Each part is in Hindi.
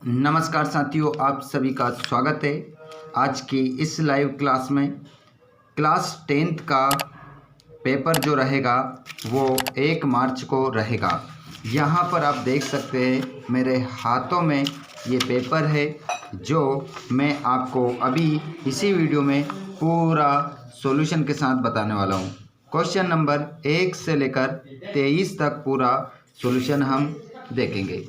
नमस्कार साथियों, आप सभी का स्वागत है। आज की इस लाइव क्लास में क्लास 10th का पेपर जो रहेगा वो 1 मार्च को रहेगा। यहाँ पर आप देख सकते हैं मेरे हाथों में ये पेपर है जो मैं आपको अभी इसी वीडियो में पूरा सॉल्यूशन के साथ बताने वाला हूँ। क्वेश्चन नंबर 1 से लेकर 23 तक पूरा सॉल्यूशन हम देखेंगे।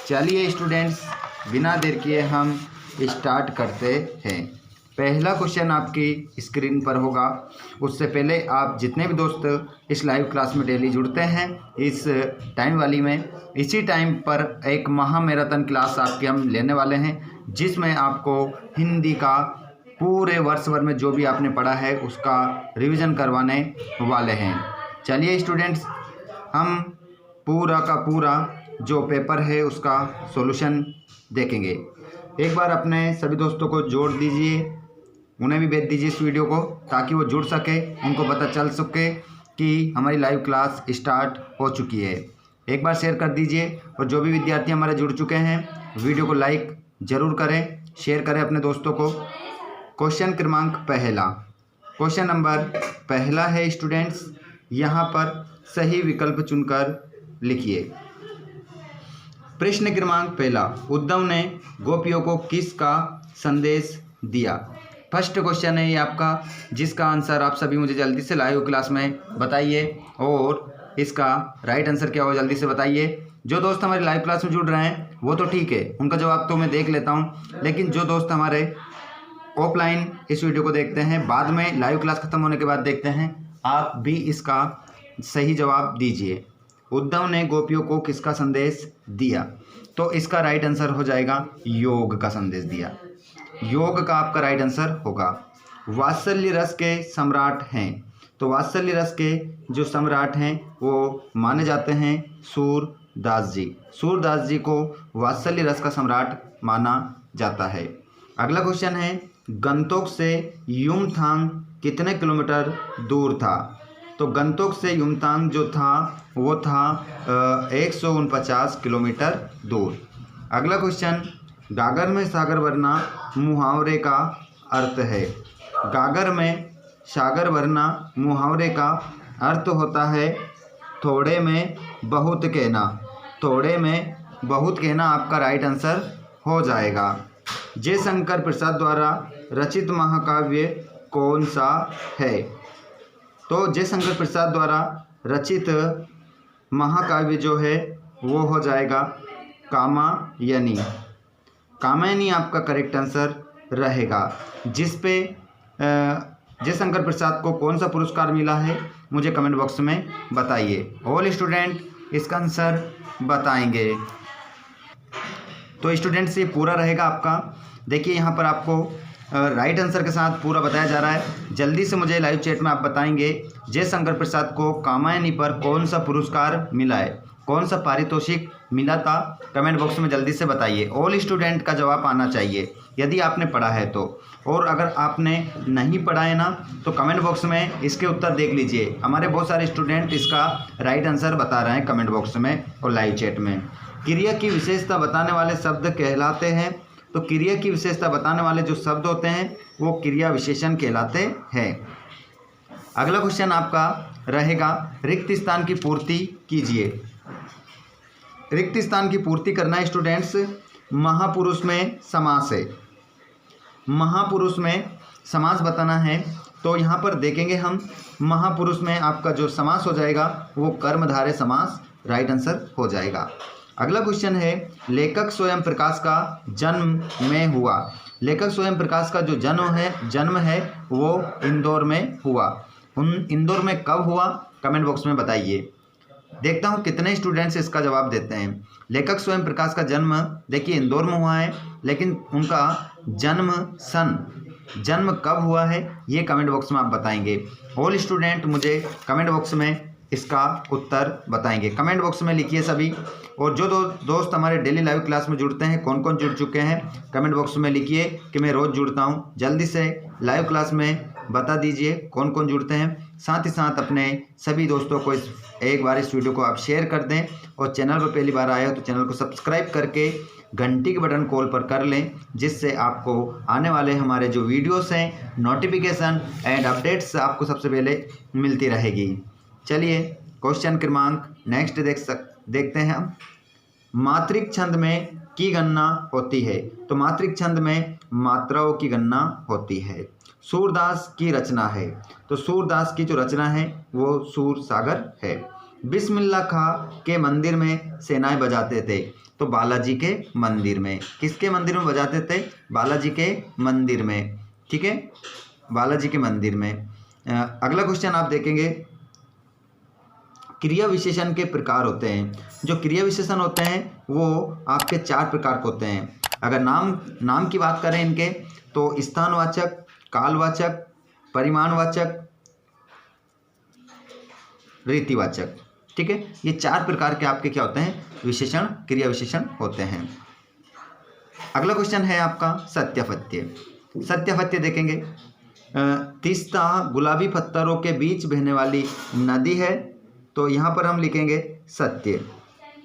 चलिए स्टूडेंट्स, बिना देर किए हम स्टार्ट करते हैं। पहला क्वेश्चन आपकी स्क्रीन पर होगा। उससे पहले आप जितने भी दोस्त इस लाइव क्लास में डेली जुड़ते हैं इस टाइम वाली में, इसी टाइम पर एक महा मैराथन क्लास आपकी हम लेने वाले हैं जिसमें आपको हिंदी का पूरे वर्ष भर में जो भी आपने पढ़ा है उसका रिवीजन करवाने वाले हैं। चलिए स्टूडेंट्स, हम पूरा का पूरा जो पेपर है उसका सॉल्यूशन देखेंगे। एक बार अपने सभी दोस्तों को जोड़ दीजिए, उन्हें भी भेज दीजिए इस वीडियो को ताकि वो जुड़ सके, उनको पता चल सके कि हमारी लाइव क्लास स्टार्ट हो चुकी है। एक बार शेयर कर दीजिए और जो भी विद्यार्थी हमारे जुड़ चुके हैं वीडियो को लाइक ज़रूर करें, शेयर करें अपने दोस्तों को। क्वेश्चन क्रमांक पहला, क्वेश्चन नंबर पहला है स्टूडेंट्स, यहाँ पर सही विकल्प चुनकर लिखिए। प्रश्न क्रमांक पहला, उद्धव ने गोपियों को किसका संदेश दिया? फर्स्ट क्वेश्चन है ये आपका, जिसका आंसर आप सभी मुझे जल्दी से लाइव क्लास में बताइए और इसका राइट आंसर क्या हो जल्दी से बताइए। जो दोस्त हमारे लाइव क्लास में जुड़ रहे हैं वो तो ठीक है, उनका जवाब तो मैं देख लेता हूँ, लेकिन जो दोस्त हमारे ऑफलाइन इस वीडियो को देखते हैं, बाद में लाइव क्लास खत्म होने के बाद देखते हैं, आप भी इसका सही जवाब दीजिए। उद्धव ने गोपियों को किसका संदेश दिया? तो इसका राइट आंसर हो जाएगा योग का संदेश दिया। योग का आपका राइट आंसर होगा। वात्सल्य रस के सम्राट हैं, तो वात्सल्य रस के जो सम्राट हैं वो माने जाते हैं सूरदास जी। सूरदास जी को वात्सल्य रस का सम्राट माना जाता है। अगला क्वेश्चन है, गंगटोक से युमथांग कितने किलोमीटर दूर था? तो गंगटोक से युमथांग जो था वो था 149 किलोमीटर दूर। अगला क्वेश्चन, गागर में सागर भरना मुहावरे का अर्थ है। गागर में सागर भरना मुहावरे का अर्थ होता है थोड़े में बहुत कहना। थोड़े में बहुत कहना आपका राइट आंसर हो जाएगा। जयशंकर प्रसाद द्वारा रचित महाकाव्य कौन सा है? तो जयशंकर प्रसाद द्वारा रचित महाकाव्य जो है वो हो जाएगा कामायनी। कामायनी आपका करेक्ट आंसर रहेगा। जिस पे जयशंकर प्रसाद को कौन सा पुरस्कार मिला है मुझे कमेंट बॉक्स में बताइए। ऑल स्टूडेंट इसका आंसर बताएंगे। तो स्टूडेंट्स ये पूरा रहेगा आपका। देखिए यहाँ पर आपको राइट आंसर के साथ पूरा बताया जा रहा है। जल्दी से मुझे लाइव चैट में आप बताएंगे जयशंकर प्रसाद को कामायनी पर कौन सा पुरस्कार मिला है, कौन सा पारितोषिक मिला था, कमेंट बॉक्स में जल्दी से बताइए। ऑल स्टूडेंट का जवाब आना चाहिए यदि आपने पढ़ा है तो, और अगर आपने नहीं पढ़ा है ना तो कमेंट बॉक्स में इसके उत्तर देख लीजिए। हमारे बहुत सारे स्टूडेंट इसका राइट आंसर बता रहे हैं कमेंट बॉक्स में और लाइव चैट में। क्रिया की विशेषता बताने वाले शब्द कहलाते हैं। तो क्रिया की विशेषता बताने वाले जो शब्द होते हैं वो क्रिया विशेषण कहलाते हैं। अगला क्वेश्चन आपका रहेगा, रिक्त स्थान की पूर्ति कीजिए। रिक्त स्थान की पूर्ति करना है स्टूडेंट्स, महापुरुष में समास है। महापुरुष में समास बताना है। तो यहाँ पर देखेंगे हम, महापुरुष में आपका जो समास हो जाएगा वो कर्मधारय समास राइट आंसर हो जाएगा। अगला क्वेश्चन है, लेखक स्वयं प्रकाश का जन्म में हुआ। लेखक स्वयं प्रकाश का जो जन्म है वो इंदौर में हुआ। इंदौर में कब हुआ कमेंट बॉक्स में बताइए। देखता हूँ कितने स्टूडेंट्स इसका जवाब देते हैं। लेखक स्वयं प्रकाश का जन्म देखिए इंदौर में हुआ है, लेकिन उनका जन्म कब हुआ है ये कमेंट बॉक्स में आप बताएंगे। ऑल स्टूडेंट मुझे कमेंट बॉक्स में इसका उत्तर बताएंगे। कमेंट बॉक्स में लिखिए सभी। और जो दोस्त हमारे डेली लाइव क्लास में जुड़ते हैं, कौन कौन जुड़ चुके हैं कमेंट बॉक्स में लिखिए कि मैं रोज़ जुड़ता हूं। जल्दी से लाइव क्लास में बता दीजिए कौन कौन जुड़ते हैं। साथ ही साथ अपने सभी दोस्तों को एक बार इस वीडियो को आप शेयर कर दें और चैनल पर पहली बार आए हो तो चैनल को सब्सक्राइब करके घंटी के बटन कॉल पर कर लें, जिससे आपको आने वाले हमारे जो वीडियोस हैं, नोटिफिकेशन एंड अपडेट्स आपको सबसे पहले मिलती रहेगी। चलिए क्वेश्चन क्रमांक नेक्स्ट देखते हैं हम। मात्रिक छंद में की गणना होती है। तो मात्रिक छंद में मात्राओं की गणना होती है। सूरदास की रचना है। तो सूरदास की जो रचना है वो सूर सागर है। बिस्मिल्लाह खां के मंदिर में सेनाएं बजाते थे। तो बालाजी के मंदिर में। किसके मंदिर में बजाते थे? बालाजी के मंदिर में। ठीक है, बालाजी के मंदिर में। अगला क्वेश्चन आप देखेंगे, क्रिया विशेषण के प्रकार होते हैं। जो क्रिया विशेषण होते हैं वो आपके 4 प्रकार के होते हैं। अगर नाम की बात करें इनके, तो स्थानवाचक, कालवाचक, परिमाणवाचक, रीतिवाचक। ठीक है, ये 4 प्रकार के आपके क्या होते हैं? विशेषण, क्रिया विशेषण होते हैं। अगला क्वेश्चन है आपका सत्यापत्य। सत्यापत्य देखेंगे, तीस्ता गुलाबी पत्थरों के बीच बहने वाली नदी है। तो यहाँ पर हम लिखेंगे सत्य।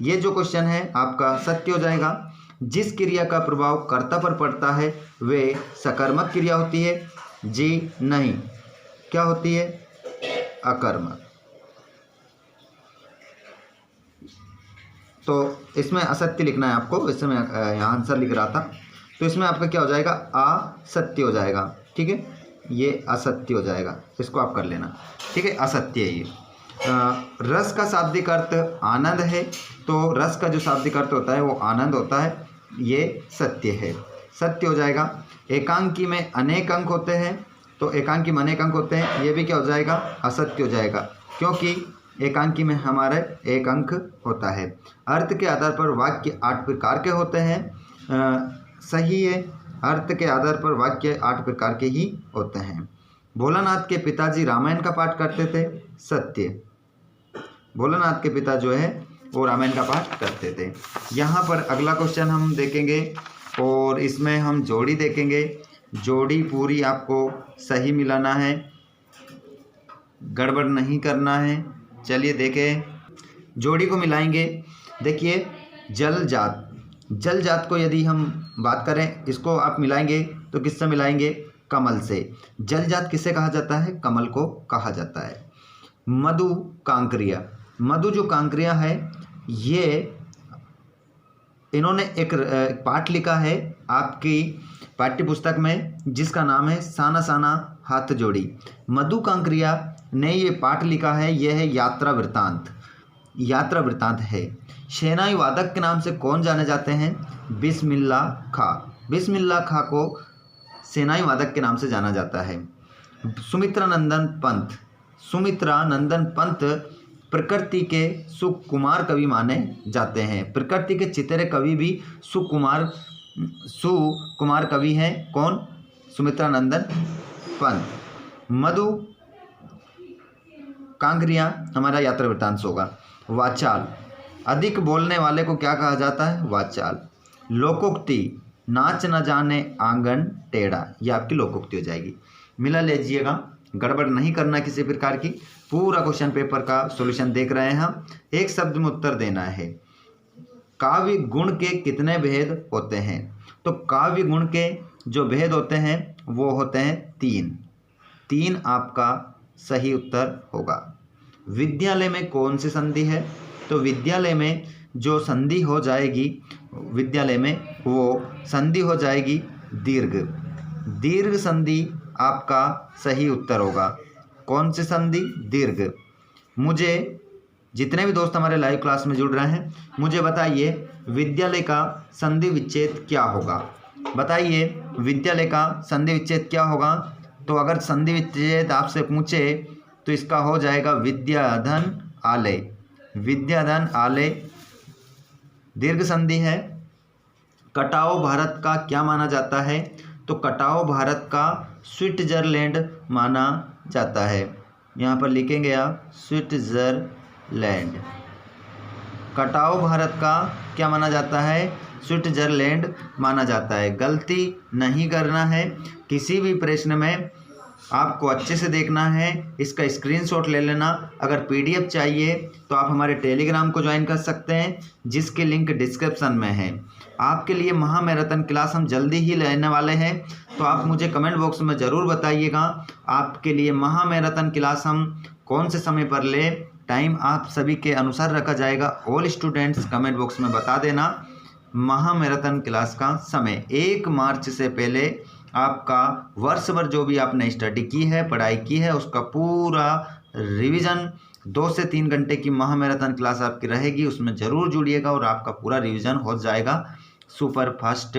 ये जो क्वेश्चन है आपका सत्य हो जाएगा। जिस क्रिया का प्रभाव कर्ता पर पड़ता है वे सकर्मक क्रिया होती है। जी नहीं, क्या होती है? अकर्मक। तो इसमें असत्य लिखना है आपको। इसमें यहाँ आंसर लिख रहा था, तो इसमें आपका क्या हो जाएगा? असत्य हो जाएगा। ठीक है, ये असत्य हो जाएगा, इसको आप कर लेना। ठीक है, असत्य है ये। रस का शाब्दिक अर्थ आनंद है। तो रस का जो शाब्दिक अर्थ होता है वो आनंद होता है, ये सत्य है, सत्य हो जाएगा। एकांकी में अनेक अंक होते हैं। तो एकांकी में अनेक अंक होते हैं, ये भी क्या हो जाएगा? असत्य हो जाएगा, क्योंकि एकांकी में हमारे एक अंक होता है। अर्थ के आधार पर वाक्य 8 प्रकार के होते हैं। सही है, अर्थ के आधार पर वाक्य 8 प्रकार के ही होते हैं। भोलानाथ के पिताजी रामायण का पाठ करते थे। सत्य। भोलानाथ के पिता जो है वो रामायण का पाठ करते थे। यहाँ पर अगला क्वेश्चन हम देखेंगे और इसमें हम जोड़ी देखेंगे। जोड़ी पूरी आपको सही मिलाना है, गड़बड़ नहीं करना है। चलिए देखें, जोड़ी को मिलाएंगे। देखिए, जल जात, जल जात को यदि हम बात करें, इसको आप मिलाएंगे तो किससे मिलाएंगे? कमल से। जल जात किसे कहा जाता है? कमल को कहा जाता है। मधु कांकरिया, मधु जो कांकरिया है, ये इन्होंने एक पाठ लिखा है आपकी पाठ्य पुस्तक में, जिसका नाम है साना साना हाथ जोड़ी। मधु कांकरिया ने ये पाठ लिखा है, यह है यात्रा वृत्तांत। यात्रा वृत्तांत है। शहनाई वादक के नाम से कौन जाने जाते हैं? बिस्मिल्लाह खां। बिस्मिल्लाह खां को शहनाई वादक के नाम से जाना जाता है। सुमित्रा नंदन पंत, सुमित्रा नंदन पंत प्रकृति के सुकुमार कवि माने जाते हैं। प्रकृति के चितरे कवि भी सुकुमार कवि हैं। कौन? सुमित्रा नंदन पंत। मधु कांकरिया हमारा यात्रा वृत्तांत होगा। वाचाल, अधिक बोलने वाले को क्या कहा जाता है? वाचाल। लोकोक्ति, नाच न जाने आंगन टेढ़ा, ये आपकी लोकोक्ति हो जाएगी। मिला लीजिएगा, गड़बड़ नहीं करना किसी प्रकार की। पूरा क्वेश्चन पेपर का सॉल्यूशन देख रहे हैं हम। एक शब्द में उत्तर देना है। काव्य गुण के कितने भेद होते हैं? तो काव्य गुण के जो भेद होते हैं वो होते हैं 3। 3 आपका सही उत्तर होगा। विद्यालय में कौन सी संधि है? तो विद्यालय में जो संधि हो जाएगी, विद्यालय में वो संधि हो जाएगी दीर्घ। दीर्घ संधि आपका सही उत्तर होगा। कौन सी संधि? दीर्घ। मुझे जितने भी दोस्त हमारे लाइव क्लास में जुड़ रहे हैं, मुझे बताइए विद्यालय का संधि विच्छेद क्या होगा? बताइए विद्यालय का संधि विच्छेद क्या होगा? तो अगर संधि विच्छेद आपसे पूछे तो इसका हो जाएगा विद्याधन आलय। विद्याधन आलय दीर्घ संधि है। कटाओ भारत का क्या माना जाता है? तो कटाओ भारत का स्विट्जरलैंड माना जाता है। यहाँ पर लिखेंगे आप स्विट्जरलैंड। कटाओ भारत का क्या माना जाता है? स्विट्जरलैंड माना जाता है। गलती नहीं करना है। किसी भी प्रश्न में आपको अच्छे से देखना है, इसका स्क्रीनशॉट ले लेना। अगर पीडीएफ चाहिए तो आप हमारे टेलीग्राम को ज्वाइन कर सकते हैं, जिसकी लिंक डिस्क्रिप्शन में है। आपके लिए महा मैराथन क्लास हम जल्दी ही लेने वाले हैं, तो आप मुझे कमेंट बॉक्स में ज़रूर बताइएगा आपके लिए महा मैराथन क्लास हम कौन से समय पर ले। टाइम आप सभी के अनुसार रखा जाएगा। ऑल स्टूडेंट्स कमेंट बॉक्स में बता देना महा मैराथन क्लास का समय। 1 मार्च से पहले आपका वर्ष भर जो भी आपने स्टडी की है, पढ़ाई की है, उसका पूरा रिवीजन 2 से 3 घंटे की महा मैराथन क्लास आपकी रहेगी। उसमें ज़रूर जुड़िएगा और आपका पूरा रिवीजन हो जाएगा, सुपर फास्ट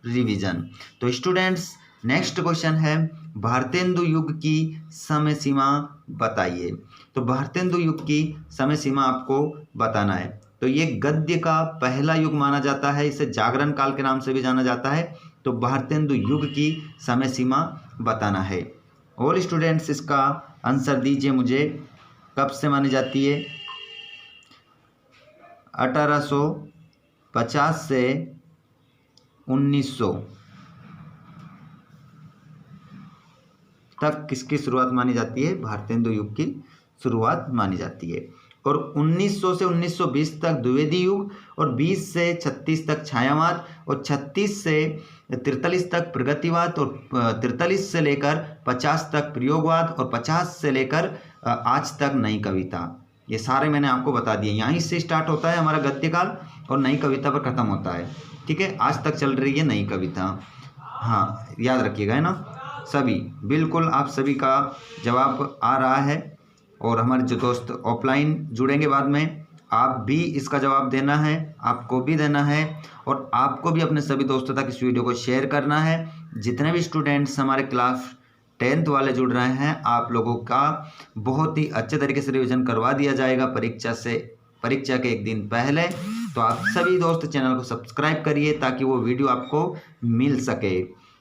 रिवीजन। तो स्टूडेंट्स नेक्स्ट क्वेश्चन है, भारतेंदु युग की समय सीमा बताइए। तो भारतेंदु युग की समय सीमा आपको बताना है। तो ये गद्य का पहला युग माना जाता है, इसे जागरण काल के नाम से भी जाना जाता है। तो भारतेंदु युग की समय सीमा बताना है। ऑल स्टूडेंट्स इसका आंसर दीजिए मुझे। कब से मानी जाती है? 1850 से 1900 तक किसकी शुरुआत मानी जाती है? भारतेंदु युग की शुरुआत मानी जाती है। और 1900 से 1920 तक द्विवेदी युग, और 20 से 36 तक छायावाद, और 36 से 43 तक प्रगतिवाद, और 43 से लेकर 50 तक प्रयोगवाद, और 50 से लेकर आज तक नई कविता। ये सारे मैंने आपको बता दिए। यहीं से स्टार्ट होता है हमारा गद्यकाल और नई कविता पर ख़त्म होता है। ठीक है, आज तक चल रही है नई कविता। हाँ, याद रखिएगा, है ना सभी। बिल्कुल आप सभी का जवाब आ रहा है। और हमारे जो दोस्त ऑफलाइन जुड़ेंगे बाद में, आप भी इसका जवाब देना है, आपको भी देना है, और आपको भी अपने सभी दोस्तों तक इस वीडियो को शेयर करना है। जितने भी स्टूडेंट्स हमारे क्लास 10th वाले जुड़ रहे हैं, आप लोगों का बहुत ही अच्छे तरीके से रिवीजन करवा दिया जाएगा परीक्षा के एक दिन पहले। तो आप सभी दोस्त चैनल को सब्सक्राइब करिए ताकि वो वीडियो आपको मिल सके।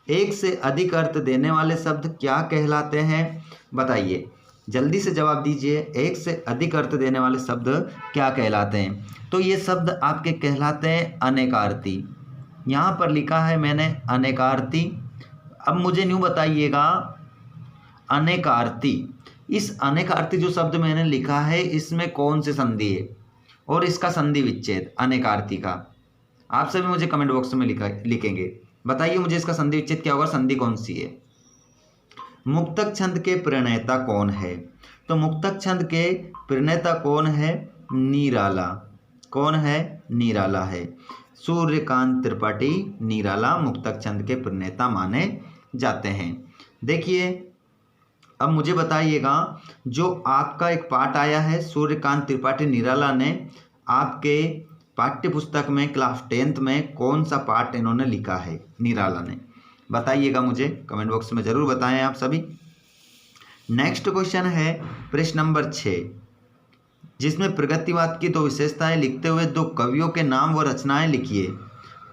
एक से अधिक अर्थ देने वाले शब्द क्या कहलाते हैं? बताइए, जल्दी से जवाब दीजिए। एक से अधिक अर्थ देने वाले शब्द क्या कहलाते हैं? तो ये शब्द आपके कहलाते हैं अनेकार्थी। यहाँ पर लिखा है मैंने अनेकार्थी। अब मुझे न्यू बताइएगा, अनेकार्थी, इस अनेकार्थी जो शब्द मैंने लिखा है इसमें कौन से संधि है और इसका संधि विच्छेद अनेकार्थी का? आप सभी मुझे कमेंट बॉक्स में लिखेंगे। बताइए मुझे इसका संधि विच्छेद क्या होगा, संधि कौन सी है? मुक्तक छंद के प्रणेता कौन है? तो मुक्तक छंद के प्रणेता कौन है? निराला। कौन है? निराला है। सूर्यकांत त्रिपाठी निराला मुक्तक छंद के प्रणेता माने जाते हैं। देखिए, अब मुझे बताइएगा, जो आपका एक पाठ आया है सूर्यकांत त्रिपाठी निराला ने, आपके पाठ्य पुस्तक में क्लास 10th में कौन सा पाठ इन्होंने लिखा है निराला ने? बताइएगा मुझे, कमेंट बॉक्स में ज़रूर बताएं आप सभी। नेक्स्ट क्वेश्चन है प्रश्न नंबर 6, जिसमें प्रगतिवाद की 2 विशेषताएं लिखते हुए 2 कवियों के नाम व रचनाएं लिखिए।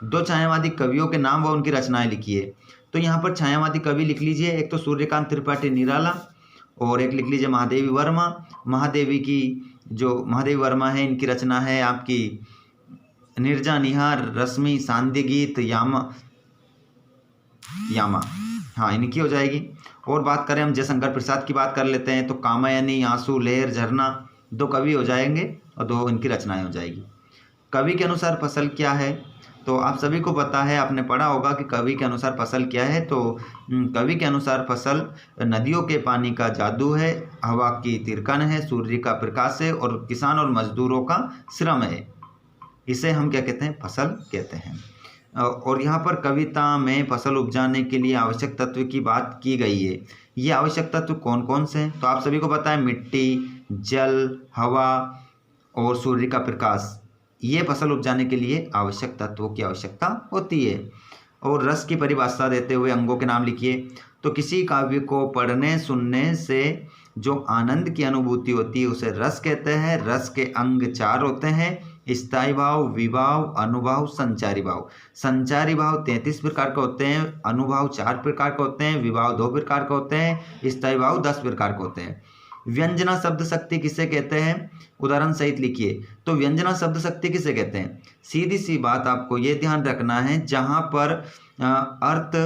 2 छायावादी कवियों के नाम व उनकी रचनाएं लिखिए। तो यहाँ पर छायावादी कवि लिख लीजिए, एक तो सूर्यकांत त्रिपाठी निराला, और एक लिख लीजिए महादेवी वर्मा। महादेवी वर्मा है, इनकी रचना है आपकी निर्जा निहार, रश्मि, सांध्य गीत, यामा। हाँ, इनकी हो जाएगी। और बात करें हम जयशंकर प्रसाद की बात कर लेते हैं, तो कामायनी, आंसू, लहर, झरना 2 कवि हो जाएंगे और 2 इनकी रचनाएं हो जाएगी। कवि के अनुसार फसल क्या है? तो आप सभी को पता है, आपने पढ़ा होगा कि कवि के अनुसार फसल क्या है। तो कवि के अनुसार फसल नदियों के पानी का जादू है, हवा की तिरकन है, सूर्य का प्रकाश है, और किसान और मजदूरों का श्रम है। इसे हम क्या कहते हैं? फसल कहते हैं। और यहाँ पर कविता में फसल उपजाने के लिए आवश्यक तत्व की बात की गई है। ये आवश्यक तत्व कौन कौन से हैं? तो आप सभी को पता है, मिट्टी, जल, हवा और सूर्य का प्रकाश। ये फसल उपजाने के लिए आवश्यक तत्वों की आवश्यकता होती है। और रस की परिभाषा देते हुए अंगों के नाम लिखिए। तो किसी काव्य को पढ़ने सुनने से जो आनंद की अनुभूति होती है उसे रस कहते हैं। रस के अंग 4 होते हैं, स्थायी भाव, विभाव, अनुभाव, संचारी भाव। संचारी भाव 33 प्रकार के होते हैं, अनुभाव 4 प्रकार के होते हैं, विभाव 2 प्रकार के होते हैं, स्थायी भाव 10 प्रकार के होते हैं। व्यंजना शब्द शक्ति किसे कहते हैं? उदाहरण सहित लिखिए। तो व्यंजना शब्द शक्ति किसे कहते हैं? सीधी सी बात आपको ये ध्यान रखना है, जहाँ पर अर्थ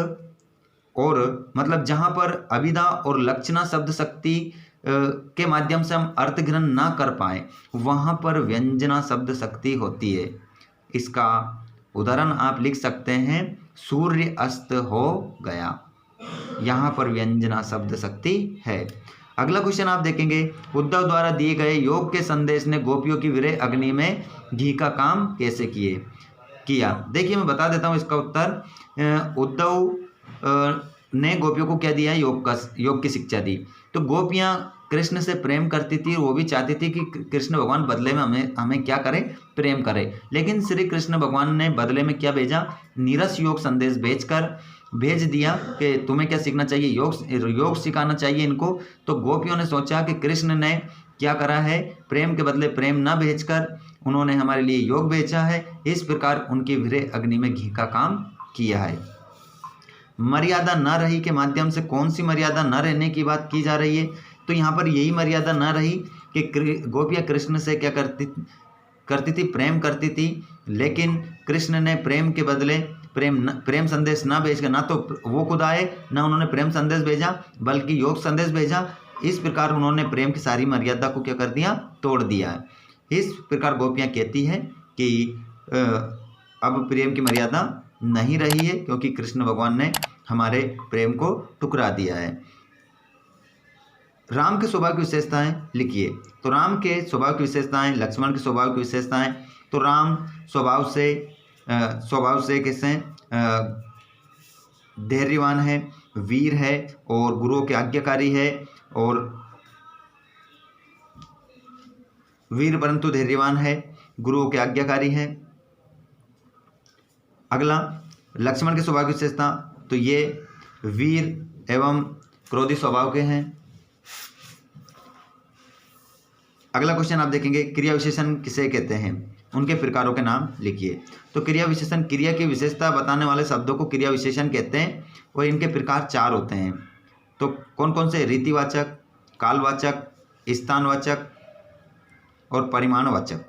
और मतलब जहाँ पर अभिधा और लक्षणा शब्द शक्ति के माध्यम से हम अर्थ ग्रहण ना कर पाए, वहाँ पर व्यंजना शब्द शक्ति होती है। इसका उदाहरण आप लिख सकते हैं, सूर्य अस्त हो गया, यहाँ पर व्यंजना शब्द शक्ति है। अगला क्वेश्चन आप देखेंगे, उद्धव द्वारा दिए गए योग के संदेश ने गोपियों की विरह अग्नि में घी का काम कैसे किया। देखिए मैं बता देता हूँ इसका उत्तर। उद्धव ने गोपियों को क्या दिया, योग की शिक्षा दी। तो गोपियाँ कृष्ण से प्रेम करती थी, वो भी चाहती थी कि कृष्ण भगवान बदले में हमें क्या करें, प्रेम करें। लेकिन श्री कृष्ण भगवान ने बदले में क्या भेजा, नीरस योग संदेश भेज दिया कि तुम्हें क्या सीखना चाहिए, योग सिखाना चाहिए इनको। तो गोपियों ने सोचा कि कृष्ण ने क्या करा है, प्रेम के बदले प्रेम न भेजकर उन्होंने हमारे लिए योग भेजा है। इस प्रकार उनकी विरह अग्नि में घी का काम किया है। मर्यादा न रही के माध्यम से कौन सी मर्यादा न रहने की बात की जा रही है, तो यहाँ पर यही मर्यादा न रही कि गोपियाँ कृष्ण से क्या करती थी, प्रेम करती थी। लेकिन कृष्ण ने प्रेम के बदले प्रेम संदेश ना भेजकर, ना तो वो खुद आए ना उन्होंने प्रेम संदेश भेजा, बल्कि योग संदेश भेजा। इस प्रकार उन्होंने प्रेम की सारी मर्यादा को क्या कर दिया, तोड़ दिया है। इस प्रकार गोपियाँ कहती हैं कि अब प्रेम की मर्यादा नहीं रही है, क्योंकि कृष्ण भगवान ने हमारे प्रेम को ठुकरा दिया है। राम के स्वभाव की विशेषताएं लिखिए। तो राम के स्वभाव की विशेषताएं, लक्ष्मण के स्वभाव की विशेषताएं। तो राम स्वभाव से कैसे धैर्यवान है, वीर है और गुरुओं के आज्ञाकारी है, और वीर परंतु धैर्यवान है, गुरुओं के आज्ञाकारी है। अगला लक्ष्मण के स्वभाव की विशेषता, तो ये वीर एवं क्रोधी स्वभाव के हैं। अगला क्वेश्चन आप देखेंगे, क्रिया विशेषण किसे कहते हैं, उनके प्रकारों के नाम लिखिए। तो क्रिया विशेषण, क्रिया की विशेषता बताने वाले शब्दों को क्रिया विशेषण कहते हैं, और इनके प्रकार 4 होते हैं। तो कौन कौन से, रीतिवाचक, कालवाचक, स्थानवाचक और परिमाणवाचक।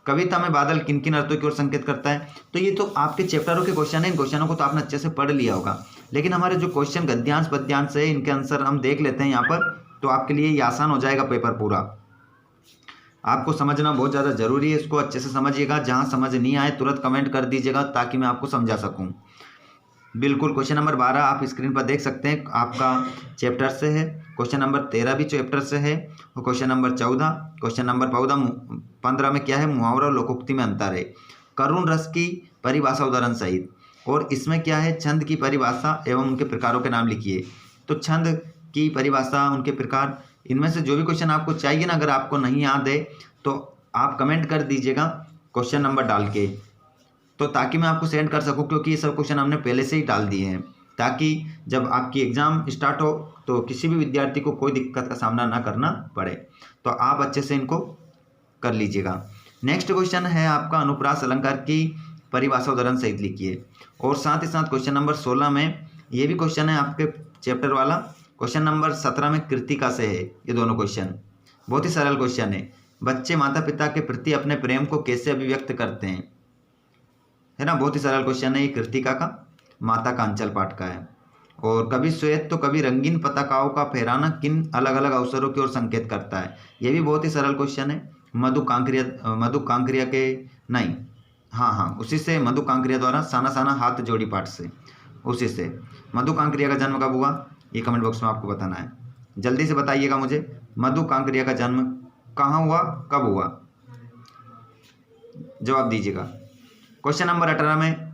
कविता में बादल किन किन अर्थों की ओर संकेत करता है। तो ये तो आपके चैप्टरों के क्वेश्चन है, इन क्वेश्चनों को तो आपने अच्छे से पढ़ लिया होगा। लेकिन हमारे जो क्वेश्चन गद्यांश पद्यांश है, इनके आंसर हम देख लेते हैं यहाँ पर, तो आपके लिए ये आसान हो जाएगा पेपर पूरा। आपको समझना बहुत ज़्यादा जरूरी है, इसको अच्छे से समझिएगा। जहाँ समझ नहीं आए तुरंत कमेंट कर दीजिएगा, ताकि मैं आपको समझा सकूँ। बिल्कुल क्वेश्चन नंबर 12 आप स्क्रीन पर देख सकते हैं, आपका चैप्टर से है। क्वेश्चन नंबर 13 भी चैप्टर से है, और क्वेश्चन नंबर 14, क्वेश्चन नंबर 15 में क्या है, मुहावरा और लोकोक्ति में अंतर है। करुण रस की परिभाषा उदाहरण सहित, और इसमें क्या है, छंद की परिभाषा एवं उनके प्रकारों के नाम लिखिए। तो छंद की परिभाषा, उनके प्रकार, इनमें से जो भी क्वेश्चन आपको चाहिए ना, अगर आपको नहीं याद है तो आप कमेंट कर दीजिएगा क्वेश्चन नंबर डाल के, तो ताकि मैं आपको सेंड कर सकूं, क्योंकि ये सब क्वेश्चन हमने पहले से ही डाल दिए हैं, ताकि जब आपकी एग्ज़ाम स्टार्ट हो तो किसी भी विद्यार्थी को कोई दिक्कत का सामना ना करना पड़े। तो आप अच्छे से इनको कर लीजिएगा। नेक्स्ट क्वेश्चन है आपका, अनुप्रास अलंकार की परिभाषा उदाहरण सहित लिखिए। और साथ ही साथ क्वेश्चन नंबर 16 में ये भी क्वेश्चन है आपके चैप्टर वाला। क्वेश्चन नंबर 17 में कृतिका से है ये दोनों क्वेश्चन, बहुत ही सरल क्वेश्चन है। बच्चे माता पिता के प्रति अपने प्रेम को कैसे अभिव्यक्त करते हैं, है ना, बहुत ही सरल क्वेश्चन है। ये कृतिका का माता का अंचल पाठ का है। और कभी श्वेत तो कभी रंगीन पताकाओं का फहराना किन अलग अलग अवसरों की ओर संकेत करता है, ये भी बहुत ही सरल क्वेश्चन है। मधु कांकरिया के नहीं, हाँ उसी से, मधु कांकरिया द्वारा साना साना हाथ जोड़ी पाठ से, उसी से। मधु कांकरिया का जन्म कब हुआ, ये कमेंट बॉक्स में आपको बताना है। जल्दी से बताइएगा मुझे, मधु कांकरिया का जन्म कहाँ हुआ, कब हुआ, जवाब दीजिएगा। क्वेश्चन नंबर 18 में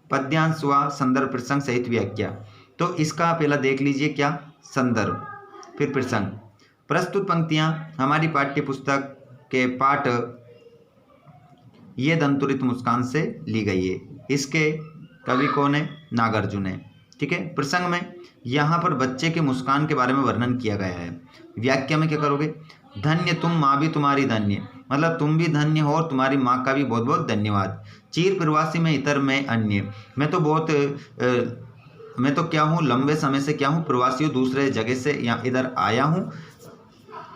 पद्यांश व संदर्भ प्रसंग सहित व्याख्या। तो इसका पहला देख लीजिए, क्या, संदर्भ फिर प्रसंग। प्रस्तुत पंक्तियां हमारी पाठ्य पुस्तक के पाठ ये दंतुरित मुस्कान से ली गई है। इसके कवि कौन है, नागार्जुन है। ठीक है। प्रसंग में यहाँ पर बच्चे के मुस्कान के बारे में वर्णन किया गया है। व्याख्या में क्या करोगे, धन्य तुम, माँ भी तुम्हारी धन्य, मतलब तुम भी धन्य हो और तुम्हारी माँ का भी बहुत बहुत धन्यवाद। चीर प्रवासी में इतर में अन्य, मैं तो क्या हूँ, लंबे समय से क्या हूँ, प्रवासी हूँ, दूसरे जगह से यहाँ इधर आया हूँ।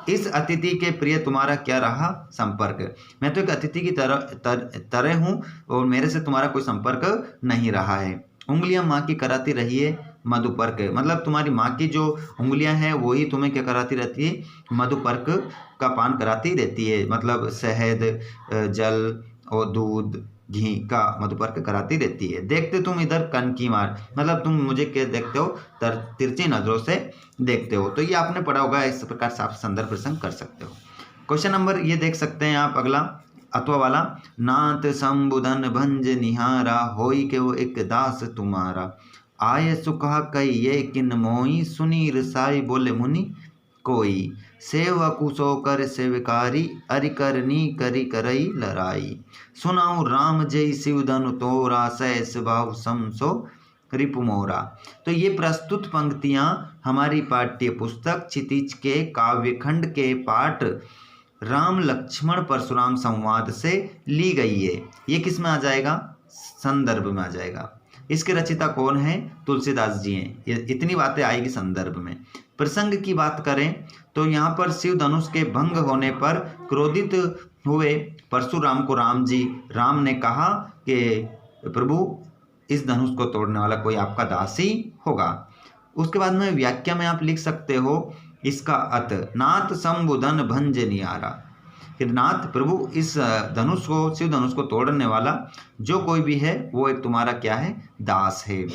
इस अतिथि के प्रिय तुम्हारा क्या रहा संपर्क, मैं तो एक अतिथि की तरह हूँ और मेरे से तुम्हारा कोई संपर्क नहीं रहा है। उंगलियां माँ की कराती रही है मधुपर्क, मतलब तुम्हारी माँ की जो उंगलियां हैं वही तुम्हें क्या कराती रहती है, मधुपर्क का पान कराती रहती है, मतलब शहद, जल और दूध, घी का मधुपर्क कराती रहती है। देखते तुम इधर कन की मार, मतलब तुम मुझे क्या देखते हो, तिरछी नजरों से देखते हो। तो ये आपने पढ़ा होगा, इस प्रकार से आप संदर्भ प्रसंग कर सकते हो। क्वेश्चन नंबर ये देख सकते हैं आप अगला अथवा वाला, नाथ संबुधन भंज निहारा, होई के वो एक दास तुम्हारा, आय सुखा कई ये किन मोई, सुनी रसाई बोले मुनि कोई, सेवकु सो कर सेवकारी, अरि करनी करी करई लड़ाई, सुनाऊ राम जय शिवधनु तोरा, सहस भाव समसो रिपु मोरा। तो ये प्रस्तुत पंक्तियां हमारी पाठ्य पुस्तक क्षितिज के काव्यखंड के पाठ राम लक्ष्मण परशुराम संवाद से ली गई है। ये किस में आ जाएगा, संदर्भ में आ जाएगा। इसके रचिता कौन है, तुलसीदास जी हैं। ये इतनी बातें आएगी संदर्भ में। प्रसंग की बात करें तो यहाँ पर शिव धनुष के भंग होने पर क्रोधित हुए परशुराम को राम ने कहा कि प्रभु इस धनुष को तोड़ने वाला कोई आपका दास ही होगा। उसके बाद में व्याख्या में आप लिख सकते हो इसका अर्थ, नाथ संबुधन भंज निहारा, कि नाथ प्रभु इस धनुष को, शिव धनुष को तोड़ने वाला जो कोई भी है वो एक तुम्हारा क्या है, दास है।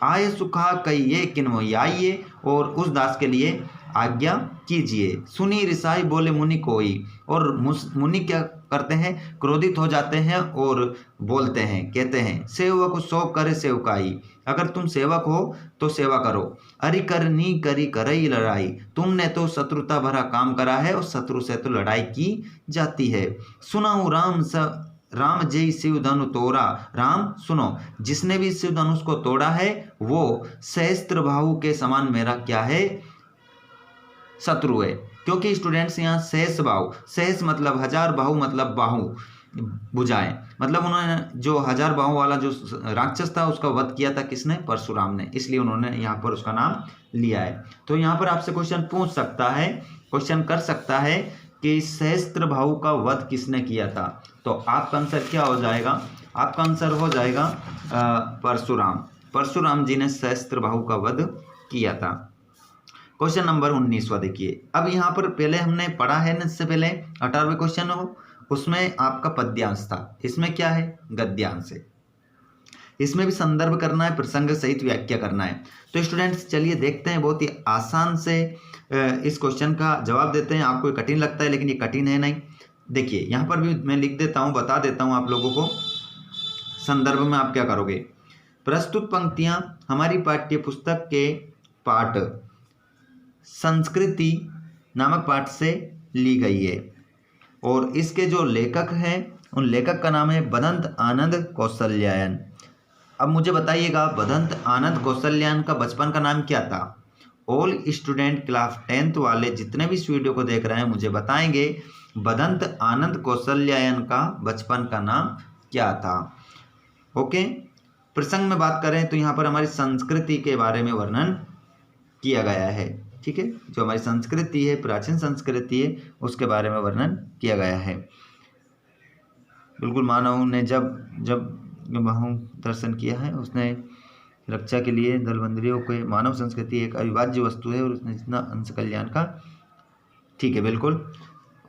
आय सुखा कहिए किन मोई, आइए और उस दास के लिए आज्ञा कीजिए। सुनी रिसाई बोले मुनि कोई, और मुनि क्या करते हैं, क्रोधित हो जाते हैं और बोलते हैं, कहते हैं सेवक सो करे सेवकाई, अगर तुम सेवक हो तो सेवा करो। अरि करनी करी करई लड़ाई, तुमने तो शत्रुता भरा काम करा है और शत्रु से तो लड़ाई की जाती है। सुनाऊ राम जय शिव धनु तोड़ा, राम सुनो जिसने भी शिव धनुष को तोड़ा है वो सहस्त्र बाहु के समान मेरा क्या है, शत्रु है। क्योंकि स्टूडेंट्स यहाँ सहस बाहु, सहस मतलब हजार, बाहु मतलब बाहु, भुजाएं, मतलब उन्होंने जो हजार बाहु वाला जो राक्षस था उसका वध किया था किसने, परशुराम ने, इसलिए उन्होंने यहाँ पर उसका नाम लिया है। तो यहाँ पर आपसे क्वेश्चन पूछ सकता है, क्वेश्चन कर सकता है कि सहस्त्र बाहु का वध किसने किया था, तो आपका आंसर क्या हो जाएगा, आपका आंसर हो जाएगा परशुराम जी ने सहस्त्र बाहु का वध किया था। क्वेश्चन नंबर 19वां देखिए। अब यहाँ पर पहले हमने पढ़ा है ना, इससे पहले 18वें क्वेश्चन हो, उसमें आपका पद्यांश था, इसमें क्या है, गद्यांश है। इसमें भी संदर्भ करना है, प्रसंग सहित व्याख्या करना है। तो स्टूडेंट्स चलिए देखते हैं, बहुत ही आसान से इस क्वेश्चन का जवाब देते हैं। आपको कठिन लगता है लेकिन ये कठिन है नहीं। देखिए यहाँ पर भी मैं लिख देता हूँ, बता देता हूँ आप लोगों को, संदर्भ में आप क्या करोगे। प्रस्तुत पंक्तियाँ हमारी पाठ्य पुस्तक के पाठ संस्कृति नामक पाठ से ली गई है, और इसके जो लेखक हैं उन लेखक का नाम है बदंत आनंद कौशल्यायन। अब मुझे बताइएगा, बदंत आनंद कौशल्यायन का बचपन का नाम क्या था। ऑल स्टूडेंट क्लास 10th वाले जितने भी इस वीडियो को देख रहे हैं मुझे बताएंगे बदंत आनंद कौशल्यायन का बचपन का नाम क्या था। ओके, प्रसंग में बात करें तो यहाँ पर हमारी संस्कृति के बारे में वर्णन किया गया है, ठीक है, जो हमारी संस्कृति है, प्राचीन संस्कृति है, उसके बारे में वर्णन किया गया है। बिल्कुल, मानव ने जब बहु दर्शन किया है, उसने रक्षा के लिए दलबंदरियों के, मानव संस्कृति एक अविभाज्य वस्तु है और उसने जितना अंश कल्याण का, ठीक है, बिल्कुल।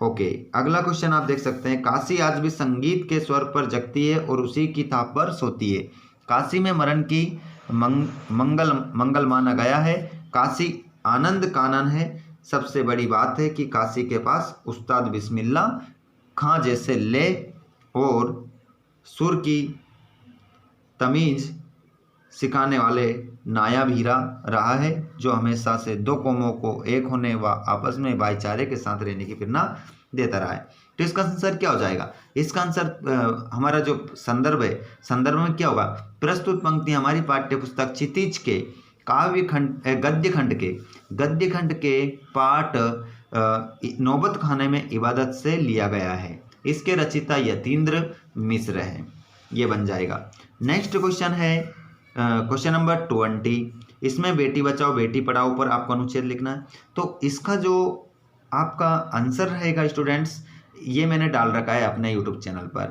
ओके, अगला क्वेश्चन आप देख सकते हैं, काशी आज भी संगीत के स्वर पर जगती है और उसी की ताप पर सोती है। काशी में मरण की मंगल माना गया है। काशी आनंद कानन है। सबसे बड़ी बात है कि काशी के पास उस्ताद बिस्मिल्ला खां जैसे ले और सुर की तमीज सिखाने वाले नायाब हीरा रहा है, जो हमेशा से दो कौमों को एक होने व आपस में भाईचारे के साथ रहने की प्रेरणा देता रहा है। तो इसका आंसर क्या हो जाएगा, इसका आंसर हमारा जो संदर्भ है, संदर्भ में क्या होगा, प्रस्तुत पंक्ति हमारी पाठ्य पुस्तक क्षितिज के गद्य खंड के पाठ नौबत खाने में इबादत से लिया गया है। इसके रचिता यतीन्द्र मिश्र है। ये बन जाएगा। नेक्स्ट क्वेश्चन है क्वेश्चन नंबर 20। इसमें बेटी बचाओ बेटी पढ़ाओ पर आपको अनुच्छेद लिखना है। तो इसका जो आपका आंसर रहेगा स्टूडेंट्स, ये मैंने डाल रखा है अपने यूट्यूब चैनल पर,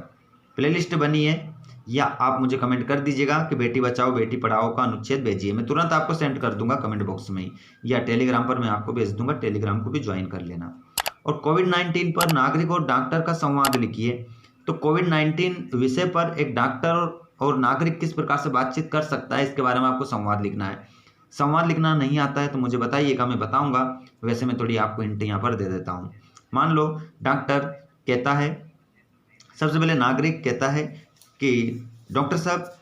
प्लेलिस्ट बनी है, या आप मुझे कमेंट कर दीजिएगा कि बेटी बचाओ बेटी पढ़ाओ का अनुच्छेद भेजिए, मैं तुरंत आपको सेंड कर दूंगा कमेंट बॉक्स में ही, या टेलीग्राम पर मैं आपको भेज दूंगा, टेलीग्राम को भी ज्वाइन कर लेना। और कोविड-19 पर नागरिक और डॉक्टर का संवाद लिखिए। तो कोविड-19 विषय पर एक डॉक्टर और नागरिक किस प्रकार से बातचीत कर सकता है, इसके बारे में आपको संवाद लिखना है। संवाद लिखना नहीं आता है तो मुझे बताइएगा, मैं बताऊंगा। वैसे मैं थोड़ी आपको हिंट यहाँ पर दे देता हूँ। मान लो डॉक्टर कहता है, सबसे पहले नागरिक कहता है कि डॉक्टर साहब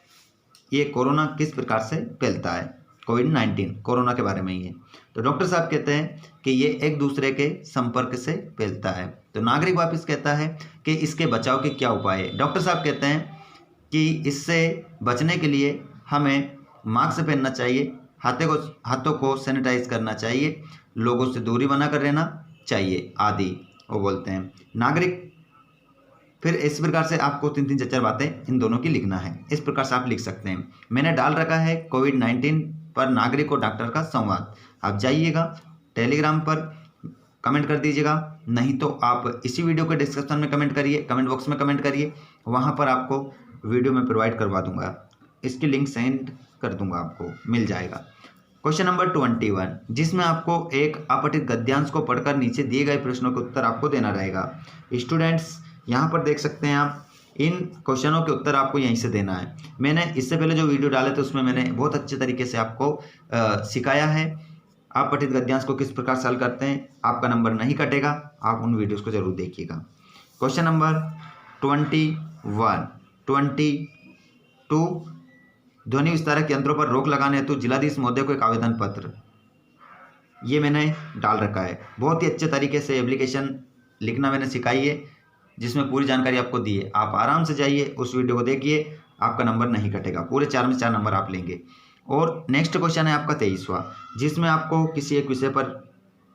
ये कोरोना किस प्रकार से फैलता है, कोविड-19 कोरोना के बारे में ही है। तो डॉक्टर साहब कहते हैं कि ये एक दूसरे के संपर्क से फैलता है। तो नागरिक वापस कहता है कि इसके बचाव के क्या उपाय है। डॉक्टर साहब कहते हैं कि इससे बचने के लिए हमें मास्क पहनना चाहिए, हाथों को सैनिटाइज करना चाहिए, लोगों से दूरी बनाकर रहना चाहिए आदि वो बोलते हैं नागरिक। फिर इस प्रकार से आपको 3-3 4-4 बातें इन दोनों की लिखना है। इस प्रकार से आप लिख सकते हैं। मैंने डाल रखा है कोविड-19 पर नागरिक और डॉक्टर का संवाद। आप जाइएगा टेलीग्राम पर कमेंट कर दीजिएगा, नहीं तो आप इसी वीडियो के डिस्क्रिप्शन में कमेंट करिए, कमेंट बॉक्स में कमेंट करिए, वहाँ पर आपको वीडियो में प्रोवाइड करवा दूंगा, इसकी लिंक सेंड कर दूंगा, आपको मिल जाएगा। क्वेश्चन नंबर 21, जिसमें आपको एक अपठित गद्यांश को पढ़कर नीचे दिए गए प्रश्नों के उत्तर आपको देना रहेगा। स्टूडेंट्स यहाँ पर देख सकते हैं आप, इन क्वेश्चनों के उत्तर आपको यहीं से देना है। मैंने इससे पहले जो वीडियो डाले थे उसमें मैंने बहुत अच्छे तरीके से आपको सिखाया है आप पठित गद्यांश को किस प्रकार से हल करते हैं। आपका नंबर नहीं कटेगा, आप उन वीडियोस को जरूर देखिएगा। क्वेश्चन नंबर 22, ध्वनि विस्तारक यंत्रों पर रोक लगाने हेतु जिलाधीश महोदय को एक आवेदन पत्र, ये मैंने डाल रखा है। बहुत ही अच्छे तरीके से एप्लीकेशन लिखना मैंने सिखाई है, जिसमें पूरी जानकारी आपको दी है। आप आराम से जाइए उस वीडियो को देखिए, आपका नंबर नहीं कटेगा, पूरे 4 में 4 नंबर आप लेंगे। और नेक्स्ट क्वेश्चन है आपका 23वां, जिसमें आपको किसी एक विषय पर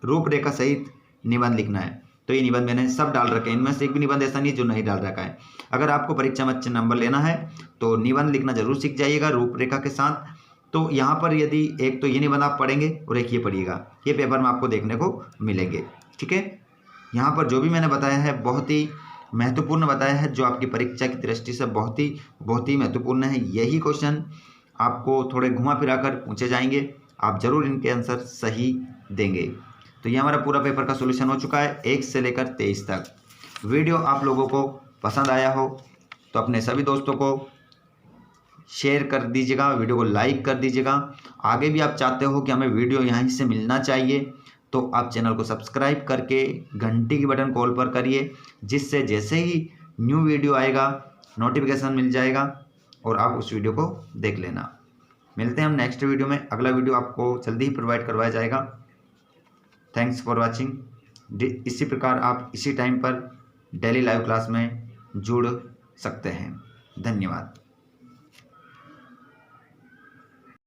रूपरेखा सहित निबंध लिखना है। तो ये निबंध मैंने सब डाल रखे हैं, इनमें से एक भी निबंध ऐसा नहीं जो नहीं डाल रखा है। अगर आपको परीक्षा में अच्छे नंबर लेना है तो निबंध लिखना जरूर सीख जाइएगा रूपरेखा के साथ। तो यहाँ पर यदि एक तो ये निबंध आप पढ़ेंगे और एक ये पढ़िएगा, ये पेपर में आपको देखने को मिलेंगे। ठीक है, यहाँ पर जो भी मैंने बताया है बहुत ही महत्वपूर्ण बताया है, जो आपकी परीक्षा की दृष्टि से बहुत ही महत्वपूर्ण है। यही क्वेश्चन आपको थोड़े घुमा फिरा कर पूछे जाएंगे, आप जरूर इनके आंसर सही देंगे। तो ये हमारा पूरा पेपर का सॉल्यूशन हो चुका है 1 से लेकर 23 तक। वीडियो आप लोगों को पसंद आया हो तो अपने सभी दोस्तों को शेयर कर दीजिएगा, वीडियो को लाइक कर दीजिएगा। आगे भी आप चाहते हो कि हमें वीडियो यहीं से मिलना चाहिए तो आप चैनल को सब्सक्राइब करके घंटी की बटन कॉल पर करिए, जिससे जैसे ही न्यू वीडियो आएगा नोटिफिकेशन मिल जाएगा और आप उस वीडियो को देख लेना। मिलते हैं हम नेक्स्ट वीडियो में, अगला वीडियो आपको जल्दी ही प्रोवाइड करवाया जाएगा। Thanks for watching. इसी प्रकार आप इसी टाइम पर डेली लाइव क्लास में जुड़ सकते हैं। धन्यवाद।